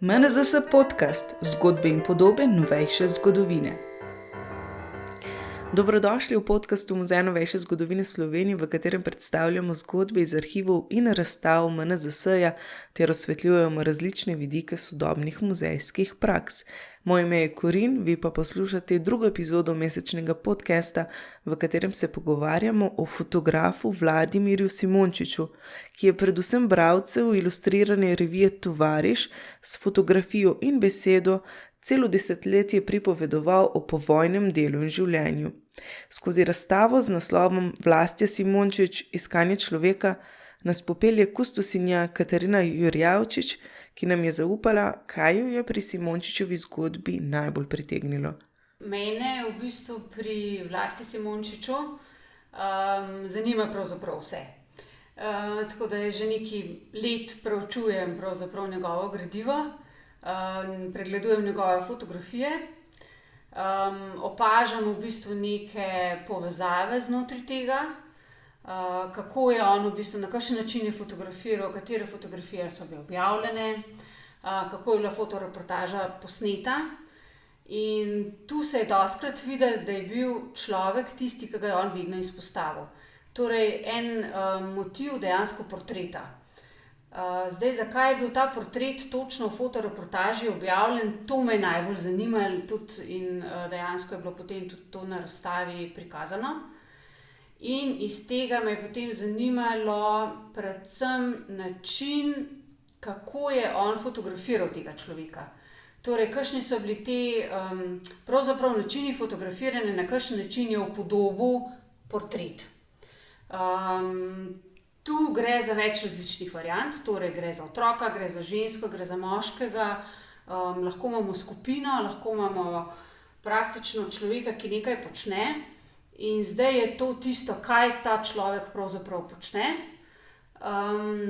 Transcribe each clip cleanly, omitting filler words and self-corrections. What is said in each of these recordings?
MNZS podcast, zgodbe in podobe novejše zgodovine. Dobrodošli v podcastu Muzeja novejše zgodovine Slovenije, v katerem predstavljamo zgodbe iz arhivov in razstav MNZS-ja ter osvetljujemo različne vidike sodobnih muzejskih praks. Moje ime je Korin, vi pa poslušate drugo epizodo mesečnega podcasta, v katerem se pogovarjamo o fotografu Vladimirju Simončiču, ki je predvsem bralcev ilustrirane revije Tovariš s fotografijo in besedo celo desetletje pripovedoval o povojnem delu in življenju. Skozi razstavo z naslovom Vlastje Simončič, iskanje človeka, nas popelje kustosinja Katarina Jurjavčič, ki nam je zaupala, kaj jo je pri Simončičevi zgodbi najbolj pritegnilo. Mene v bistvu pri Vlasti Simončiču zanima pravzaprav vse. Tako da že nekaj let preučujem pravzaprav njegovo gradivo, pregledujem njegove fotografije, opažam v bistvu neke povezave znotraj tega, kako je on v bistvu, na kakšen način je fotografiral, katere fotografije so bile objavljene, kako je bila fotoreportaža posneta. In tu se je dostikrat videlo, da je bil človek tisti, ki ga je on vedno izpostavil. Torej, en motiv dejansko portreta. Zdaj, zakaj je bil ta portret točno v fotoreportaži objavljen, to me je najbolj zanimalo tudi in dejansko je bilo potem tudi to na razstavi prikazano. In iz tega me je potem zanimalo predvsem način, kako je on fotografiral tega človeka. Torej, kakšni so bili te pravzaprav načini fotografiranja, na kakšen način je upodobil portret. Tu gre za več različnih variant, torej gre za otroka, gre za žensko, gre za moškega, lahko imamo skupino, lahko imamo praktično človeka, ki nekaj počne. In zdaj je to tisto, kaj ta človek pravzaprav počne,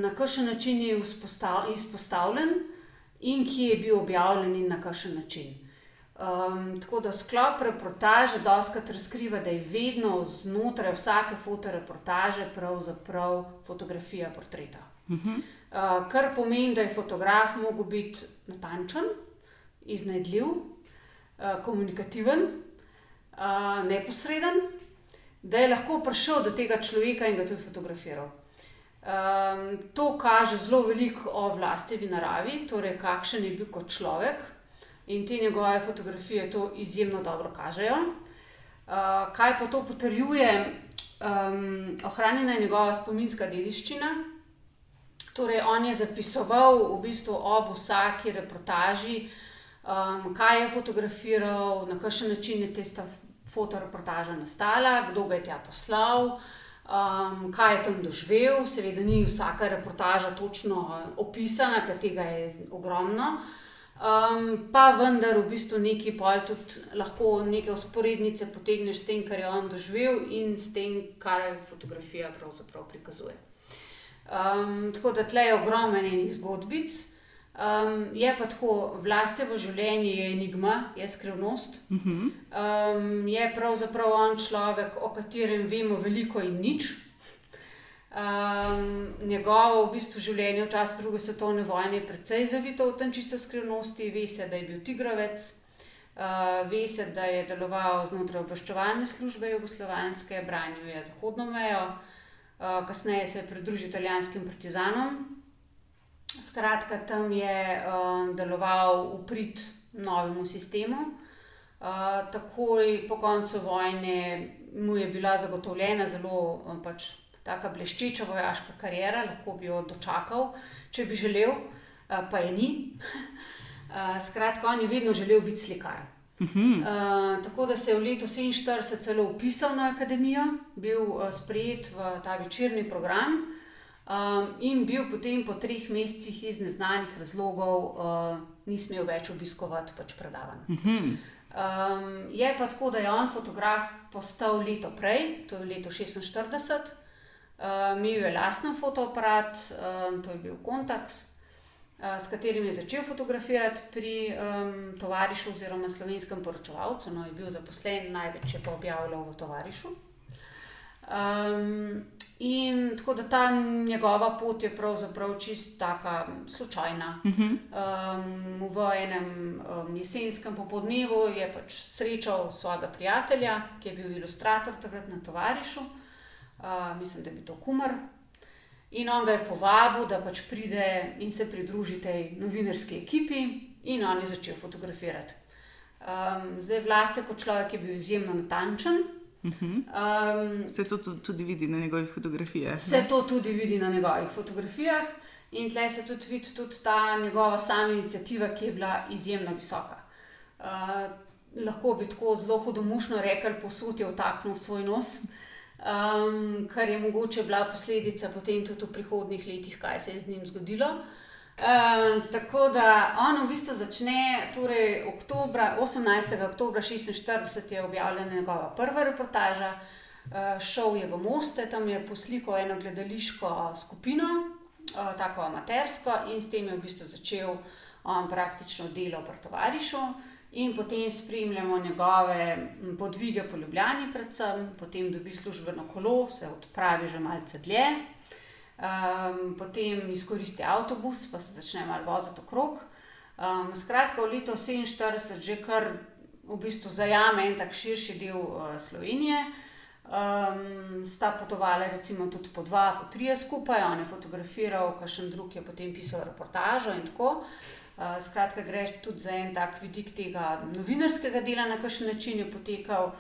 na kakšen način je izpostavljen in ki je bil objavljen in na kakšen način. Tako da sklop reportaže dostikrat razkriva, da je vedno znotraj vsake fotoreportaže pravzaprav fotografija portreta. Kar pomeni, da je fotograf mogel biti natančen, iznajdljiv, komunikativen, neposreden, da je lahko prišel do tega človeka in ga tudi fotografiral. To kaže zelo veliko o Vlastijevi naravi, torej kakšen je bil kot človek, in te njegove fotografije to izjemno dobro kažejo. Kaj pa to potrjuje? Ohranjena je njegova spominska dediščina. Torej, on je zapisoval v bistvu ob vsaki reportaži, kaj je fotografiral, na kakšen način je tista fotoreportaža nastala, kdo ga je tja poslal, kaj je tam doživel. Seveda ni vsaka reportaža točno opisana, ker tega je ogromno, pa vendar v bistvu nekaj pol tudi lahko neke vzporednice potegneš s tem, kar je on doživel in s tem, kar fotografija pravzaprav prikazuje. Tako da tle je ogromno enih zgodbic. Je pa tako, Vlastijevo življenje je enigma, je skrivnost. Je pravzaprav on človek, o katerem vemo veliko in nič. Njegovo v bistvu življenje v času druge svetovne vojne je precej zavito v tančico skrivnosti. Ve se, da je bil tigrovec, ve se, da je deloval znotraj obveščevalne službe jugoslovanske, branil je zahodno mejo, kasneje se je pridružil italijanskim partizanom. Skratka, tam je deloval v prid novemu sistemu. Takoj po koncu vojne mu je bila zagotovljena zelo taka bleščeča vojaška kariera, lahko bi jo dočakal, če bi želel, pa je ni. Skratka, on je vedno želel biti slikar. Tako da se je v letu 1947 celo vpisal na akademijo, bil sprejet v ta večerni program, in bil potem po 3 mesecih iz neznanih razlogov ni smel več obiskovati predavanj. Je pa tako, da je on fotograf postal leto prej, to je v letu 1946. Imel je lasten fotoaparat, to je bil Contax, s katerim je začel fotografirati pri Tovarišu oziroma Slovenskem poročevalcu. No, je bil zaposlen, največ je pa objavljal v Tovarišu. In tako da ta njegova pot je pravzaprav čisto taka slučajna. V enem jesenskem popodnevu je pač srečal svojega prijatelja, ki je bil ilustrator takrat na Tovarišu, mislim, da je bil to Kumar. In on ga je povabil, da pač pride in se pridruži tej novinarski ekipi, in on je začel fotografirati. Zdaj Vlaste kot človek je bil izjemno natančen. Se to tudi vidi na njegovih fotografijah? Se to tudi vidi na njegovih fotografijah in tle se tudi vidi tudi ta njegova sama iniciativa, ki je bila izjemno visoka. Lahko bi tako zelo hudomušno rekli, povsod je vtaknil svoj nos, kar je mogoče bila posledica potem tudi v prihodnjih letih, kaj se je z njim zgodilo. Tako da on v bistvu začne, torej 18. oktobra 1946 je objavljena njegova prva reportaža, šel je v Moste, tam je poslikal eno gledališko skupino, tako amatersko, in s tem je v bistvu začel on praktično delo pri Tovarišu. In potem spremljamo njegove podvige po Ljubljani predvsem, potem dobi službeno kolo, se odpravi že malce dlje. Potem izkoristi avtobus, pa se začne malo voziti okrog. Skratka, v letu 1947 že kar v bistvu zajame en tak širši del Slovenije. Sta potovala recimo tudi po 2, po 3 skupaj, on je fotografiral, kakšen drug je potem pisal reportažo in tako. Skratka, gre tudi za en tak vidik tega novinarskega dela, na kakšen način je potekal.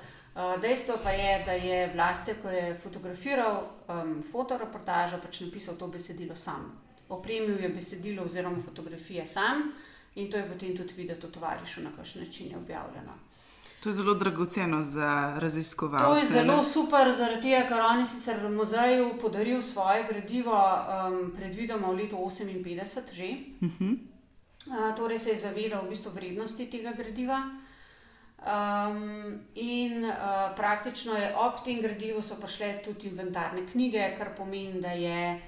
Dejstvo pa je, da je Vlaste, ko je fotografiral fotoreportažo, pač napisal to besedilo sam. Opremil je besedilo oziroma fotografije sam in to je potem tudi videti v Tovarišu, na kakšen način je objavljeno. To je zelo dragoceno za raziskovalce. To je zelo super, zaradi tega, ker on je sicer v muzeju podaril svoje gradivo predvidoma v letu 1958 že. Torej se je zavedal v bistvu vrednosti tega gradiva. Praktično je ob tem gradivu so prišle tudi inventarne knjige, kar pomeni, da je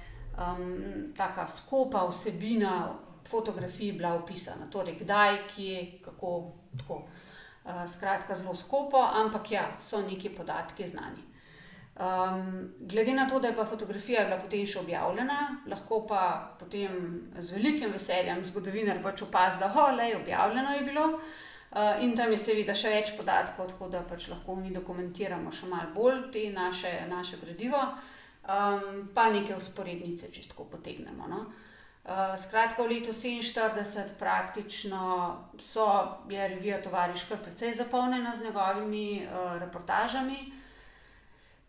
taka skopa vsebina fotografij bila opisana. Torej kdaj, kje, kako, tako. Skratka zelo skopo, ampak ja, so neki podatki znani. Glede na to, da je pa fotografija bila potem še objavljena, lahko pa potem z velikim veseljem zgodovinar pač opazi, da objavljeno je bilo. In tam je seveda še več podatkov, tako da pač lahko mi dokumentiramo še malo bolj te naše gradivo, pa neke vzporednice čisto potegnemo, no. Skratka, v letu 1947 praktično je revija Tovariš kar precej zapolnjena z njegovimi reportažami.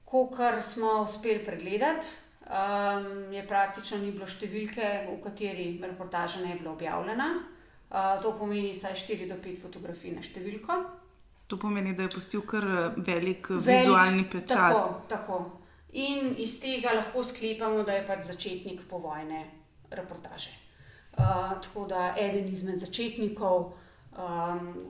Kolikor smo uspeli pregledati, je praktično ni bilo številke, v kateri reportaža ne je bila objavljena. To pomeni vsaj 4 do 5 fotografij na številko. To pomeni, da je pustil kar velik vizualni pečat. Tako. In iz tega lahko sklepamo, da je pač začetnik povojne reportaže. Tako da eden izmed začetnikov,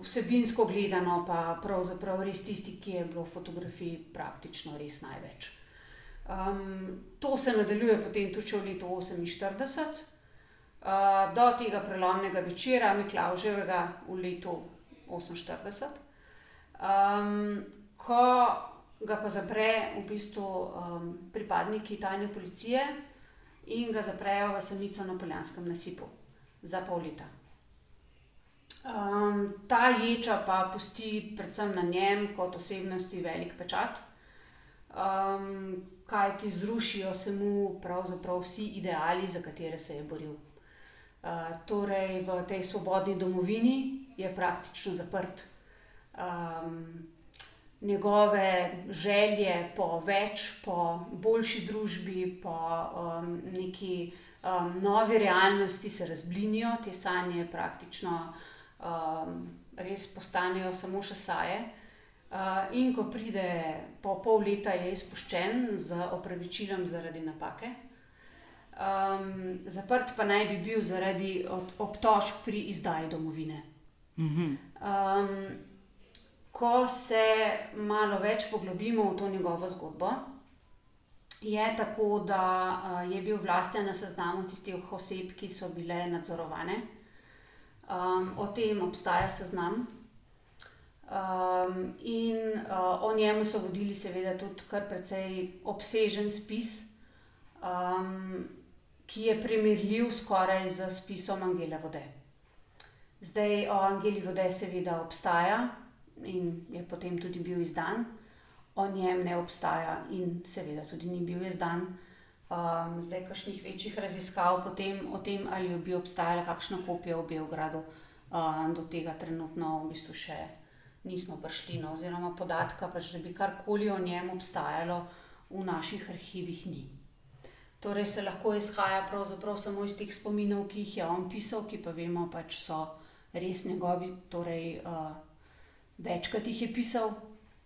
vsebinsko gledano pa pravzaprav res tisti, ki je bilo fotografij praktično res največ. To se nadaljuje potem tudi še v letu 1948. Do tega prelomnega večera Miklavževega v letu 1948, ko ga pa zapre v bistvu pripadniki tajne policije in ga zaprejo v samico na Poljanskem nasipu za pol leta. Ta ječa pa pusti predvsem na njem kot osebnosti velik pečat, kajti zrušijo se mu pravzaprav vsi ideali, za katere se je boril. Torej v tej svobodni domovini je praktično zaprt. Njegove želje po več, po boljši družbi, po neki novi realnosti se razblinijo, te sanje praktično res postanejo samo še saje. In ko pride po pol leta, je izpuščen z opravičilom zaradi napake. Zaprt pa naj bi bil zaradi obtožb pri izdaji domovine. Ko se malo več poglobimo v to njegovo zgodbo, je tako, da je bil Vlaste na seznamu tistih oseb, ki so bile nadzorovane. O tem obstaja seznam. In o njemu so vodili seveda tudi kar precej obsežen spis. ki je primerljiv skoraj z spisom Angele Vode. Zdaj o Angeli Vode seveda obstaja in je potem tudi bil izdan, o njem ne obstaja in seveda tudi ni bil izdan. Zdaj kakšnih večjih raziskav potem o tem, ali bi obstajala kakšna kopija v Beogradu, do tega trenutno v bistvu še nismo prišli, no, oziroma podatka, pač, da bi karkoli o njem obstajalo v naših arhivih ni. Torej se lahko izhaja pravzaprav samo iz teh spominov, ki jih je on pisal, ki pa vemo, pač so res njegovi, torej večkrat jih je pisal,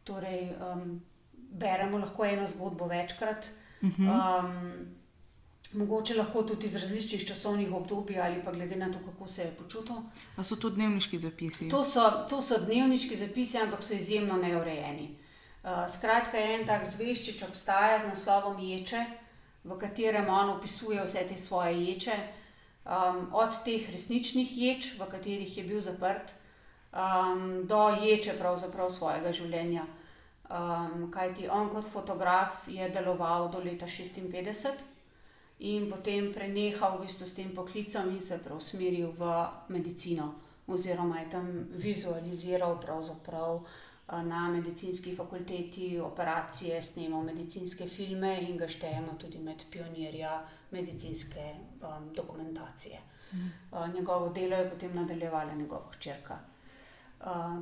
torej beremo lahko eno zgodbo večkrat. Mogoče lahko tudi iz različnih časovnih obdobij ali pa glede na to, kako se je počutil. A so to dnevniški zapisi? To so dnevniški zapisi, ampak so izjemno neurejeni. Skratka, en tak zveščič obstaja z naslovom Ječe, v katerem on opisuje vse te svoje ječe, od teh resničnih ječ, v katerih je bil zaprt, do ječe pravzaprav svojega življenja. Kajti on kot fotograf je deloval do leta 1956 in potem prenehal v bistvu s tem poklicem in se preusmeril v medicino, oziroma je tam vizualiziral pravzaprav na medicinski fakulteti operacije, snemal medicinske filme in ga štejemo tudi med pionirja medicinske dokumentacije. Njegovo delo je potem nadaljevala njegova hčerka.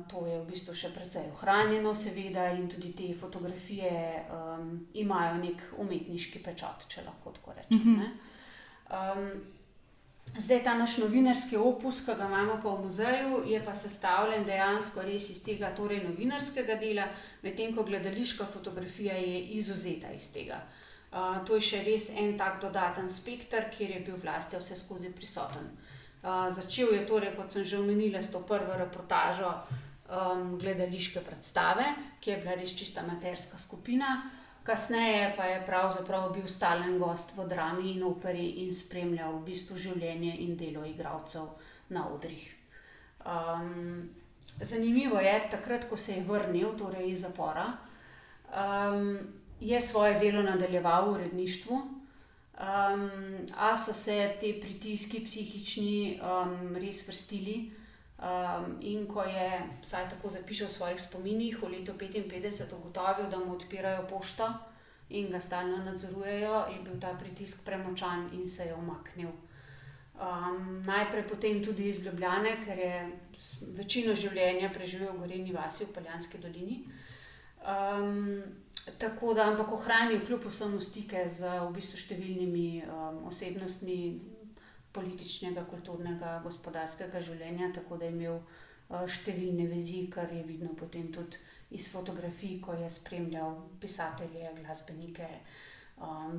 To je v bistvu še precej ohranjeno seveda in tudi te fotografije imajo nek umetniški pečat, če lahko tako rečem, ne. Zdaj ta naš novinarski opus, ki ga imamo pa v muzeju, je pa sestavljen dejansko res iz tega torej novinarskega dela, medtem ko gledališka fotografija je izvzeta iz tega. To je še res en tak dodaten spekter, kjer je bil Vlastja vse skozi prisoten. Začel je torej, kot sem že omenila, s to prvo reportažo gledališke predstave, ki je bila res čista amaterska skupina. Kasneje pa je pravzaprav bil stalen gost v drami in operi in spremljal v bistvu življenje in delo igralcev na odrih. Zanimivo je, takrat, ko se je vrnil, torej iz zapora, je svoje delo nadaljeval v uredništvu, a so se te pritiski psihični res vrstili, in ko je, vsaj tako zapiše v svojih spominih, v letu 1955 ugotovil, da mu odpirajo pošto in ga stalno nadzorujejo, je bil ta pritisk premočan in se je umaknil. Najprej potem tudi iz Ljubljane, ker je večino življenja preživel v Gorenji vasi v Poljanski dolini. Tako da, ampak ohranil kljub vsemu stike z v bistvu številnimi osebnostmi političnega, kulturnega, gospodarskega življenja, tako da je imel številne vezi, kar je vidno potem tudi iz fotografij, ko je spremljal pisatelje, glasbenike,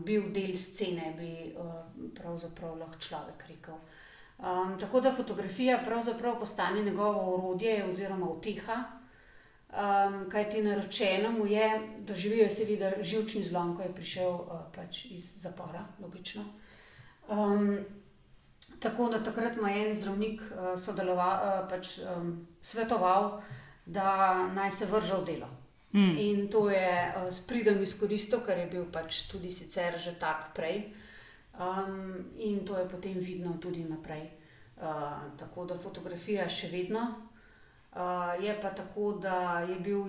bil del scene, bi pravzaprav lahko človek rekel. Tako da fotografija pravzaprav postane njegovo orodje oziroma uteha, kajti naročeno mu je, doživel je seveda živčni zlom, ko je prišel pač iz zapora, logično. Tako da takrat mu je en zdravnik svetoval, da naj se vrže v delo. In to je s pridom izkoristil, ker je bil pač tudi sicer že tak prej. In to je potem vidno tudi naprej. Tako da fotografira še vedno. Je pa tako, da je bil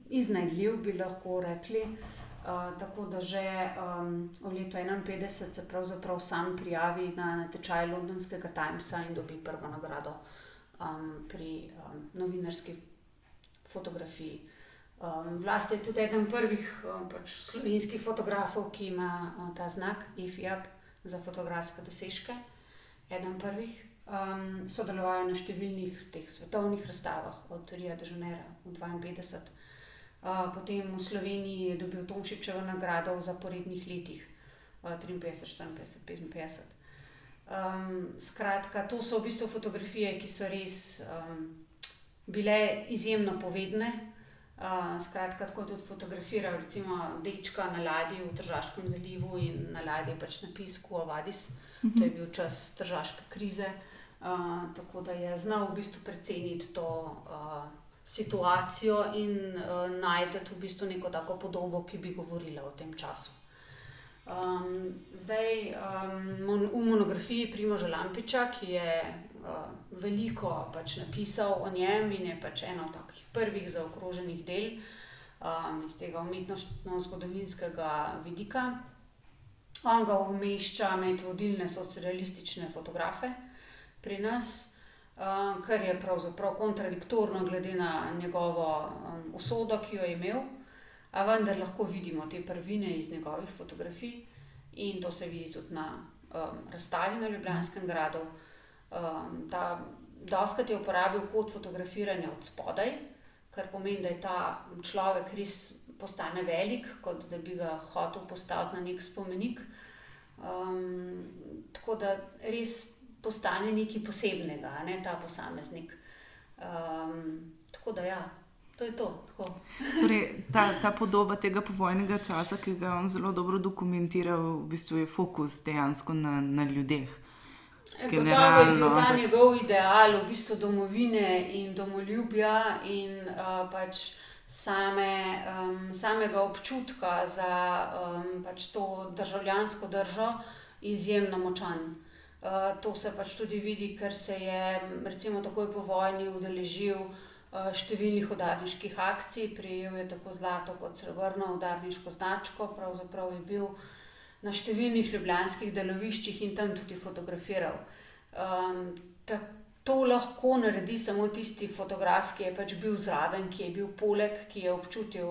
iznajdljiv, bi lahko rekli. Tako da že v letu 1951 se pravzaprav sam prijavi na natečaj londonskega Timesa in dobi prvo nagrado pri novinarski fotografiji. Vlastja je tudi eden prvih pač slovenskih fotografov, ki ima ta znak EFIAP za fotografske dosežke. Eden prvih. Sodeloval je na številnih teh svetovnih razstavah, od Ria de Janeira v 1952. Potem v Sloveniji je dobil Tomšičevo nagrado v zaporednih letih, 1953, 1954, 1955. Skratka, to so v bistvu fotografije, ki so res bile izjemno povedne. Skratka, tako tudi fotografiral recimo dečka na ladji v Tržaškem zalivu in na ladji pač na pisku Avadis. To je bil čas tržaške krize, tako da je znal v bistvu preceniti to situacijo in najti v bistvu neko tako podobo, ki bi govorila o tem času. Zdaj, v monografiji Primoža Lampiča, ki je veliko pač napisal o njem in je pač eno od takih prvih zaokroženih del iz tega umetnostno-zgodovinskega vidika. On ga umešča med vodilne socrealistične fotografe pri nas, kar je pravzaprav kontradiktorno glede na njegovo usodo, ki jo je imel, a vendar lahko vidimo te prvine iz njegovih fotografij in to se vidi tudi na razstavi na Ljubljanskem gradu. Dostikrat je uporabil kot fotografiranja od spodaj, kar pomeni, da je ta človek res postane velik, kot da bi ga hotel postaviti na nek spomenik. Tako da res postane nekaj posebnega, ne, ta posameznik. Tako da ja, to je to. Tako. Torej, ta podoba tega povojnega časa, ki ga on zelo dobro dokumentira, v bistvu je fokus dejansko na ljudeh. Gotovo je bil ta njegov ideal v bistvu domovine in domoljubja in pač samega občutka za pač to državljansko držo izjemno močan. To se pač tudi vidi, ker se je recimo takoj po vojni udeležil številnih udarniških akcij, prejel je tako zlato kot srebrno udarniško značko, pravzaprav je bil na številnih ljubljanskih deloviščih in tam tudi fotografiral. To lahko naredi samo tisti fotograf, ki je pač bil zraven, ki je bil poleg, ki je občutil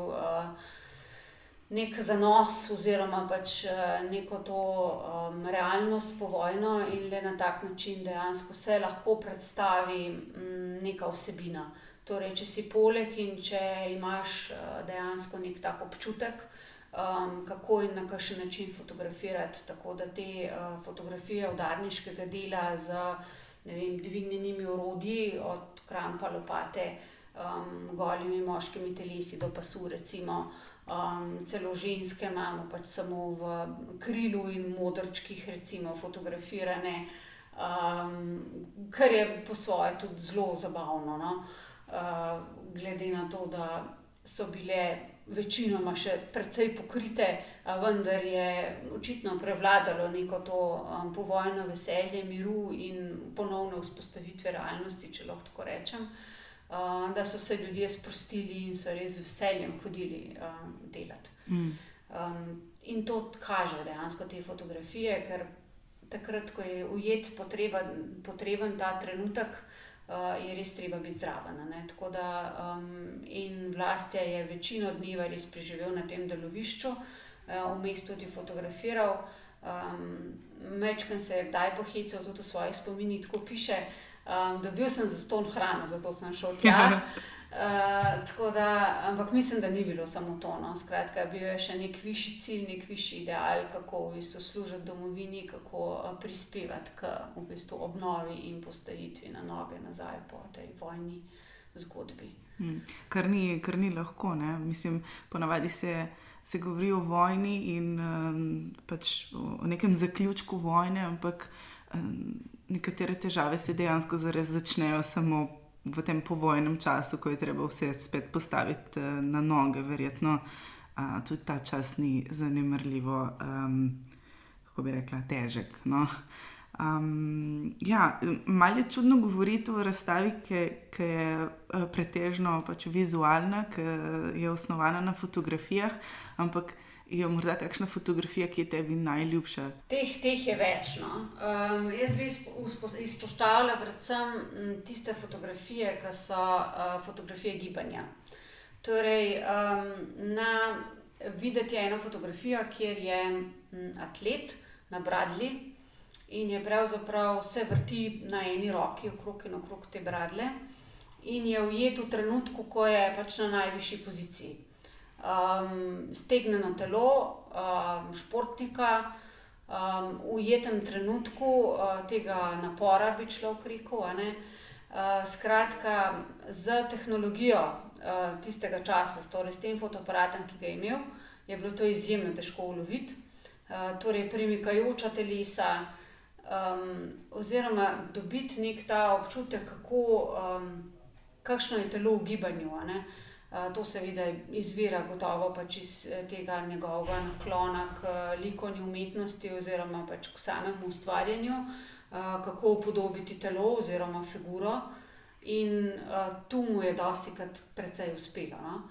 nek zanos oziroma pač neko to realnost povojno in le na tak način dejansko se lahko predstavi neka vsebina. Torej, če si poleg in če imaš dejansko nek tak občutek, kako in na kakšen način fotografirati, tako da te fotografije udarniškega dela z, ne vem, dvignjenimi orodji, od krampa, lopate, golimi moškimi telesi do pasu recimo, celo ženske imamo pač samo v krilu in modrčkih recimo fotografirane, kar je po svoje tudi zelo zabavno, no. Glede na to, da so bile večinoma še precej pokrite, a vendar je očitno prevladalo neko to povojno veselje miru in ponovne vzpostavitve realnosti, če lahko tako rečem, da so se ljudje sprostili in so res z veseljem hodili delati. In to kaže dejansko te fotografije, ker takrat, ko je ujet potreben ta trenutek, je res treba biti zraven, ne. Tako da in Vlastja je večino dneva res preživel na tem delovišču, vmes tudi fotografiral. Majčkeno se je kdaj pohecal, tudi v svojih spominih tako piše, dobil sem zastonj hrano, zato sem šel tja. Tako da, ampak mislim, da ni bilo samo to, no. Skratka, bil je še nek višji cilj, nek višji ideal, kako v bistvu služiti domovini, kako prispevati k v bistvu obnovi in postavitvi na noge nazaj po tej vojni zgodbi. Kar ni lahko, ne. Mislim, ponavadi se govori o vojni in pač o nekem zaključku vojne, ampak nekatere težave se dejansko zares začnejo samo v tem povojnem času, ko je treba vse spet postaviti na noge, verjetno tudi ta čas ni zanemarljivo, kako bi rekla, težek, no. Ja, malo je čudno govoriti o razstavi, ki je pretežno pač vizualna, ki je osnovana na fotografijah, ampak je morda kakšna fotografija, ki je tebi najljubša? Teh je več, no. Jaz bi izpostavila predvsem tiste fotografije, ki so fotografije gibanja. Torej, videti je ena fotografija, kjer je atlet na bradlji in je pravzaprav se vrti na eni roki okrog in okrog te bradlje in je ujet v trenutku, ko je pač na najvišji poziciji. Stegneno telo športnika, v ujetem trenutku tega napora, bi človek rekel, a ne. Skratka, z tehnologijo tistega časa, torej s tem fotoaparatom, ki ga je imel, je bilo to izjemno težko uloviti. Torej, premikajoča telesa, oziroma dobiti nek ta občutek, kakšno je telo v gibanju, a ne. To seveda izvira gotovo pač iz tega njegovega naklona k likovni umetnosti oziroma pač k samemu ustvarjanju, kako upodobiti telo oziroma figuro in tu mu je dostikrat precej uspelo, no.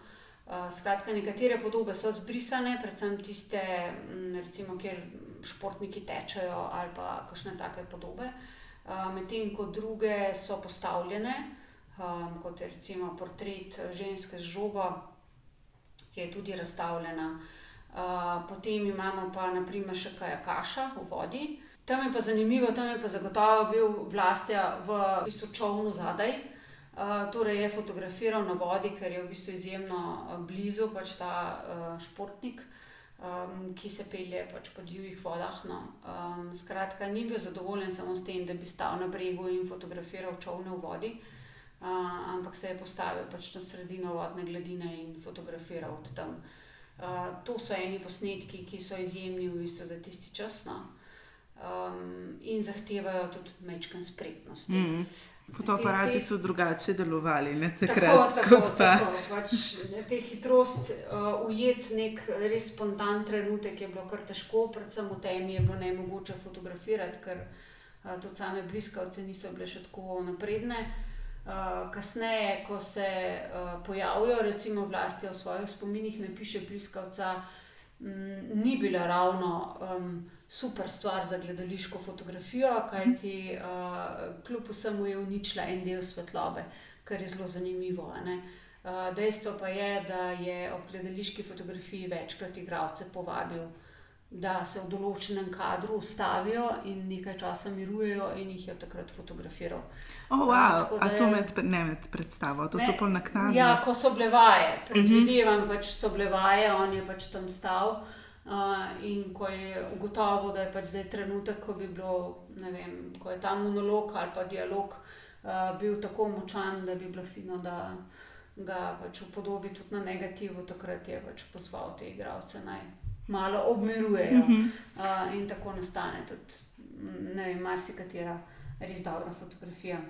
Skratka, nekatere podobe so zbrisane, predvsem tiste, recimo, kjer športniki tečejo ali pa kakšne take podobe, medtem ko druge so postavljene, kot je recimo portret ženske z žogo, ki je tudi razstavljena. Potem imamo pa na primer še kajakaša v vodi. Tam je pa zanimivo, tam je pa zagotovo bil Vlastja v bistvu čolnu zadaj. Torej je fotografiral na vodi, ker je v bistvu izjemno blizu pač ta športnik, ki se pelje pač po divjih vodah, no. Skratka, ni bil zadovoljen samo s tem, da bi stal na bregu in fotografiral čolne v vodi, ampak se je postavil pač na sredino vodne gladine in fotografiral od tam. To so eni posnetki, ki so izjemni v bistvu za tisti čas, no. In zahtevajo tudi majčkeno spretnosti. Fotoaparati so drugače delovali, ne, takrat kot pa. Tako. Pač te hitrost ujeti nek res spontan trenutek je bilo kar težko, predvsem v temi je bilo nemogoče fotografirati, ker tudi same bliskavce niso bile še tako napredne. Kasneje, ko se pojavijo, recimo Vlastja v svojih spominih napiše bliskavca, ni bila ravno super stvar za gledališko fotografijo, kajti kljub vsemu je uničila en del svetlobe, kar je zelo zanimivo, a ne. Dejstvo pa je, da je ob gledališki fotografiji večkrat igralce povabil, da se v določenem kadru ustavijo in nekaj časa mirujejo in jih je takrat fotografiral. A to med predstavo, to so pol naknadno? Ja, ko so bile vaje, predvidevam, pač so bile vaje, on je pač tam stal, in ko je ugotovil, da je pač zdaj trenutek, ko bi bilo, ne vem, ko je ta monolog ali pa dialog bil tako močan, da bi bilo fino, da ga pač upodobi tudi na negativu, takrat je pač pozval te igralce, naj malo obmirujejo. In tako nastane tudi, ne vem, marsikatera res dobra fotografija.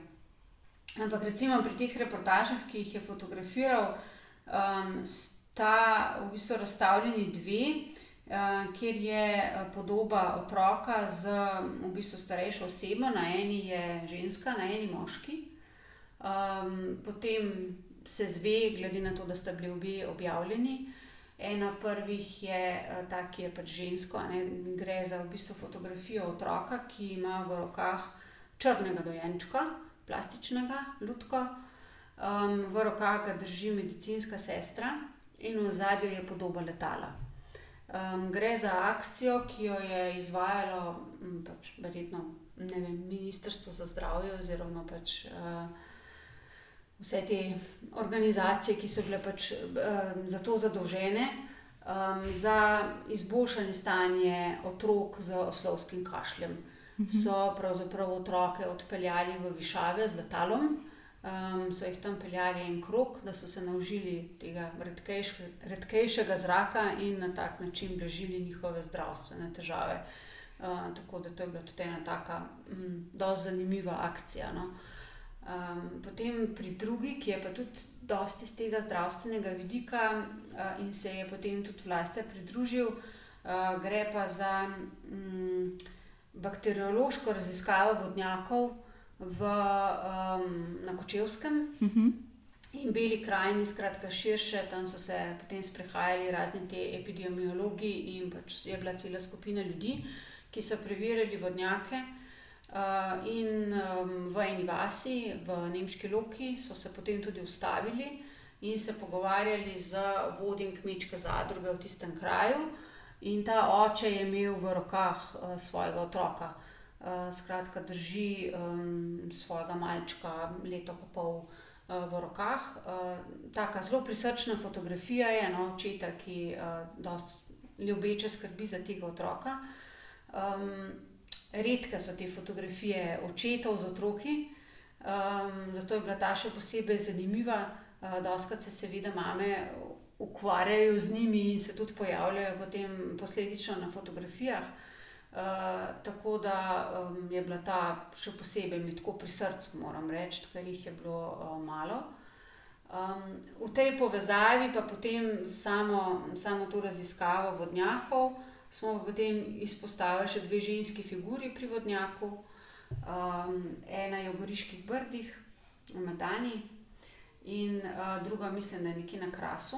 Ampak recimo pri teh reportažah, ki jih je fotografiral, sta v bistvu razstavljeni dve, kjer je podoba otroka z v bistvu starejšo osebo, na eni je ženska, na eni moški. Potem se zve, glede na to, da sta bili obe objavljeni. Ena prvih je ta, ki je pač žensko, a ne, gre za v bistvu fotografijo otroka, ki ima v rokah črnega dojenčka, plastičnega, lutko. V rokah ga drži medicinska sestra in v ozadju je podoba letala. Gre za akcijo, ki jo je izvajalo pač verjetno, ne vem, Ministrstvo za zdravje oziroma pač vse te organizacije, ki so bile pač za to zadolžene, za izboljšanje stanja otrok z oslovskim kašljem. So pravzaprav otroke odpeljali v višave z letalom, so jih tam peljali en krog, da so se naužili tega redkejšega zraka in na tak način blažili njihove zdravstvene težave. Tako da to je bila tudi ena taka dosti zanimiva akcija, no. Potem pri drugi, ki je pa tudi dosti iz tega zdravstvenega vidika in se je potem tudi Vlastja pridružil, gre pa za bakteriološko raziskavo vodnjakov na Kočevskem in Beli krajini, skratka širše, tam so se potem sprehajali razni te epidemiologi in pač je bila cela skupina ljudi, ki so preverjali vodnjake. In v eni vasi, v nemški Loki, so se potem tudi ustavili in se pogovarjali z vodjem kmečke zadruge v tistem kraju. In ta oče je imel v rokah svojega otroka. Skratka, drži svojega malčka leto pa pol v rokah. Taka zelo prisrčna fotografija je, no, očeta, ki dosti ljubeče skrbi za tega otroka. Redke so te fotografije očetov z otroki, zato je bila ta še posebej zanimiva. Dostikrat se seveda mame ukvarjajo z njimi in se tudi pojavljajo potem posledično na fotografijah. Tako da je bila ta še posebej mi tako pri srcu, moram reči, ker jih je bilo malo. V tej povezavi pa potem samo to raziskavo vodnjakov smo pa potem izpostavili še dve ženski figuri pri vodnjaku. Ena je v Goriških brdih, v Medani, in druga mislim, da je nekje na Krasu.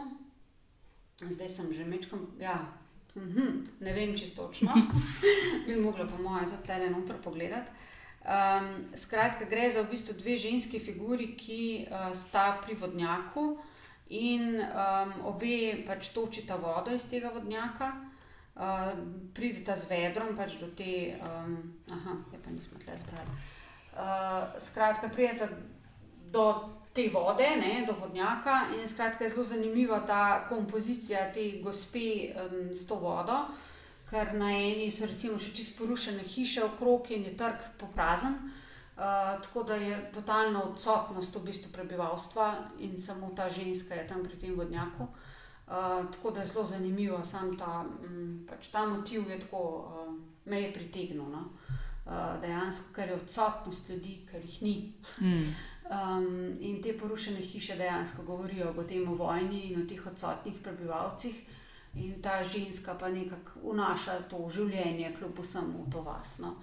Zdaj sem že mečkam, ne vem čisto točno, bi mogla po moje tudi tule noter pogledati. Skratka, gre za v bistvu dve ženski figuri, ki sta pri vodnjaku in obe pač točita vodo iz tega vodnjaka. Prideta z vedrom pač do te, pa nismo tle zbrali. Skratka, prideta do te vode, do vodnjaka, in skratka je zelo zanimiva ta kompozicija te gospe s to vodo, ker na eni so recimo še čisto porušene hiše okrog in je trg poprazen, tako da je totalna odsotnost v bistvu prebivalstva in samo ta ženska je tam pri tem vodnjaku. Tako da je zelo zanimivo, sam ta motiv je tako, me je pritegnil, no. Dejansko, ker je odsotnost ljudi, ker jih ni. In te porušene hiše dejansko govorijo o tem o vojni in o teh odsotnih prebivalcih, in ta ženska pa nekako vnaša to življenje kljub vsemu v to vas, no.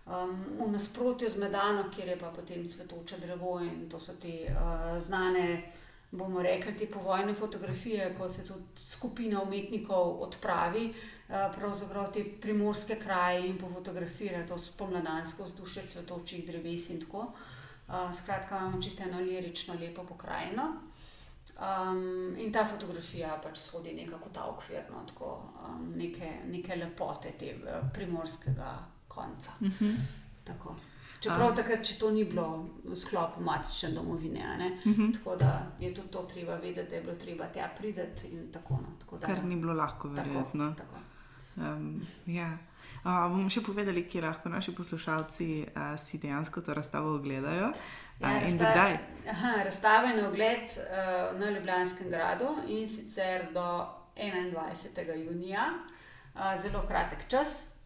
V nasprotju z Medano, kjer je pa potem cvetoče drevo, in to so te znane, bomo rekli, te povojne fotografije, ko se tudi skupina umetnikov odpravi pravzaprav te primorske kraje in pofotografira to spomladansko vzdušje cvetočih dreves in tako. Skratka, imamo čisto eno lirično lepo pokrajino. In ta fotografija pač sodi nekako v ta okvir, no, tako neke lepote te primorskega konca. Tako. Čeprav takrat, če to ni bilo v sklopu matične domovine, tako da je tudi to treba vedeti, da je bilo treba tja prideti in tako, no. Kar ni bilo lahko, verjetno. Tako. Bomo še povedali, kje lahko naši poslušalci si dejansko to razstavo ogledajo. In kdaj? Razstava je na ogled na Ljubljanskem gradu, in sicer do 21. junija. Zelo kratek čas,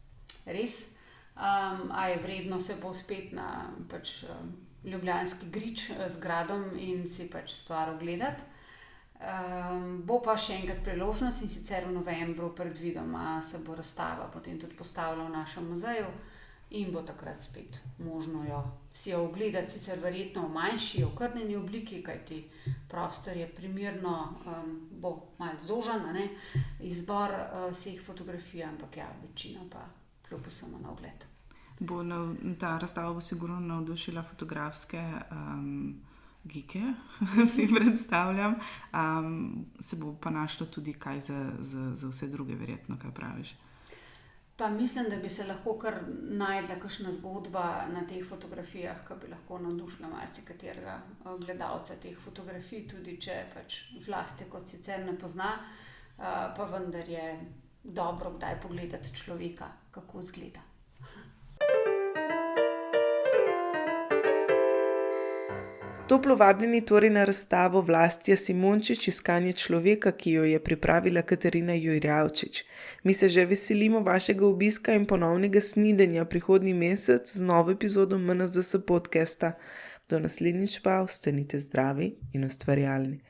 res. A je vredno se povzpeti na pač Ljubljanski grič z gradom in si pač stvar ogledati. Bo pa še enkrat priložnost, in sicer v novembru predvidoma se bo razstava potem tudi postavila v našem muzeju in bo takrat spet možno si jo ogledati, sicer verjetno v manjši, okrnjeni obliki, kajti prostor je primerno, bo malo zožan, izbor vseh fotografij, ampak večino pa kljub vsemu na ogled. Ta razstava bo sigurno navdušila fotografske geeke, si predstavljam. Se bo pa našlo tudi kaj za vse druge, verjetno, kaj praviš? Pa mislim, da bi se lahko kar najdla kakšna zgodba na teh fotografijah, ki bi lahko navdušila marsikaterega gledalca teh fotografij, tudi če pač vlasti kot sicer ne pozna, pa vendar je dobro kdaj pogledati človeka, kako izgleda. Toplo vabljeni torej na razstavo Vlastija Simončič, Iskanje človeka, ki jo je pripravila Katarina Jurjavčič. Mi se že veselimo vašega obiska in ponovnega snidenja prihodnji mesec z novo epizodo MNZS podcasta. Do naslednjič pa ostanite zdravi in ustvarjalni.